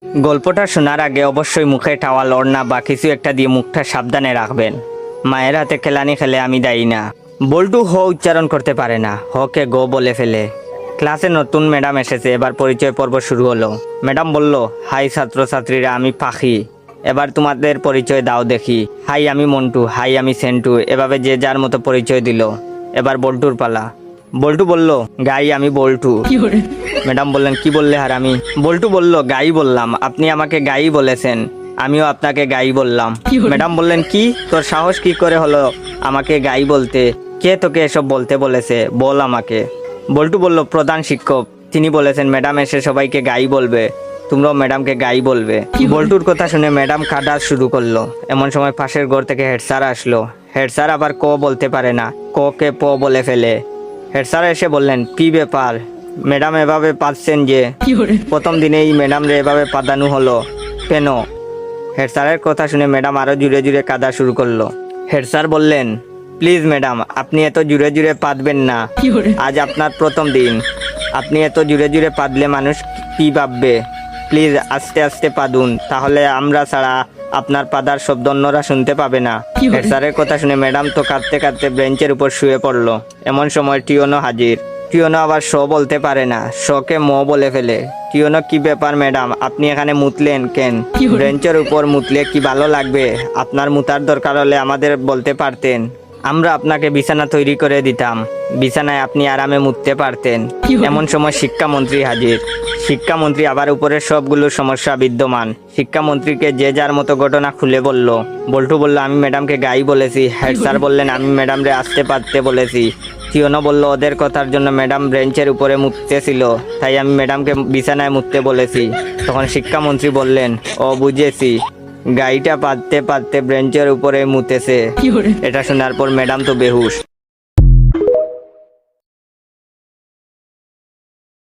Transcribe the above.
গল্পটা শোনার আগে অবশ্যই মুখে টাওয়াল ওড়না বা কিছু একটা দিয়ে মুখটা সাবধানে রাখবেন। মায়ের হাতে খেলানি খেলে আমি দায়ী না। বল্টু হ উচ্চারণ করতে পারে না, হকে গো বলে ফেলে। ক্লাসে নতুন ম্যাডাম এসেছে, এবার পরিচয় পর্ব শুরু হলো। ম্যাডাম বলল, হাই ছাত্রছাত্রীরা, আমি পাখি, এবার তোমাদের পরিচয় দাও দেখি। হাই আমি মন্টু, হাই আমি সেন্টু, এভাবে যে যার মতো পরিচয় দিল। এবার বল্টুর পালা। বল্টু বলল, গাই আমি বল্টু। ম্যাডাম বললেন, কি বললে হারামি? বল্টু বলল, গাই বললাম, আপনি আমাকে গাই বলেছেন, আমিও আপনাকে গাই বললাম। ম্যাডাম বললেন, কি তোর সাহস কি করে হলো আমাকে গাই বলতে? কে তোকে এসব বলতে বলেছে, বল আমাকে। বল্টু বলল, প্রধান শিক্ষক, তিনি বলেছেন ম্যাডাম এসে সবাইকে গাই বলবে, তোমরাও ম্যাডামকে গাই বলবে। বল্টুর কথা শুনে ম্যাডাম কাঁদা শুরু করলো। এমন সময় পাশের ঘর থেকে হেড স্যার আসলো। হেড স্যার আবার ক বলতে পারে না, ক কে প বলে ফেলে। হেড স্যার এসে বললেন, কি ব্যাপার ম্যাডাম, এভাবে পাচ্ছেন যে? প্রথম দিনেই ম্যাডাম রে এভাবে পাদানো হলো কেন? হেড স্যারের কথা শুনে ম্যাডাম আরো জুড়ে জুড়ে কাঁদা শুরু করলো। হেড স্যার বললেন, প্লিজ ম্যাডাম, আপনি এত জুড়ে জুড়ে পাদবেন না, আজ আপনার প্রথম দিন, আপনি এত জুড়ে জুড়ে পাদলে মানুষ কি ভাববে? প্লিজ আস্তে আস্তে পাদুন, তাহলে আমরা ছাড়া আপনার পাদার শব্দ অন্যরা শুনতে পাবে না। হেড স্যারের কথা শুনে ম্যাডাম তো কাঁদতে কাঁদতে বেঞ্চের উপর শুয়ে পড়লো। এমন সময় টিওনো হাজির। টিওনো আবার শ বলতে পারে না, শকে ম বলে ফেলে। টিওনো, কি ব্যাপার ম্যাডাম, আপনি এখানে মুতলেন কেন? বেঞ্চের উপর মুতলে কি ভালো লাগবে? আপনার মুতার দরকার হলে আমাদের বলতে পারতেন, আমরা আপনাকে বিছানা তৈরি করে দিতাম, বিছানায় আপনি আরামে মুততে পারতেন। এমন সময় শিক্ষামন্ত্রী হাজির। শিক্ষামন্ত্রী আবার উপরের সবগুলো সমস্যা বিদ্যমান। শিক্ষামন্ত্রীকে যে যার মতো ঘটনা খুলে বলল। বল্টু বলল, আমি ম্যাডামকে গাই বলেছি। হেড স্যার বললেন, আমি ম্যাডামরে আসতে পারতে বলেছি। টিওনো বলল, ওদের কথার জন্য ম্যাডাম বেঞ্চের উপরে মুততেছিল, তাই আমি ম্যাডামকে বিছানায় মুততে বলেছি। তখন শিক্ষামন্ত্রী বললেন, ও বুঝেছি, গাইটা পাততে পাততে বেঞ্চের উপরে মুতেছে। এটা শোনার পর ম্যাডাম তো বেহুশ।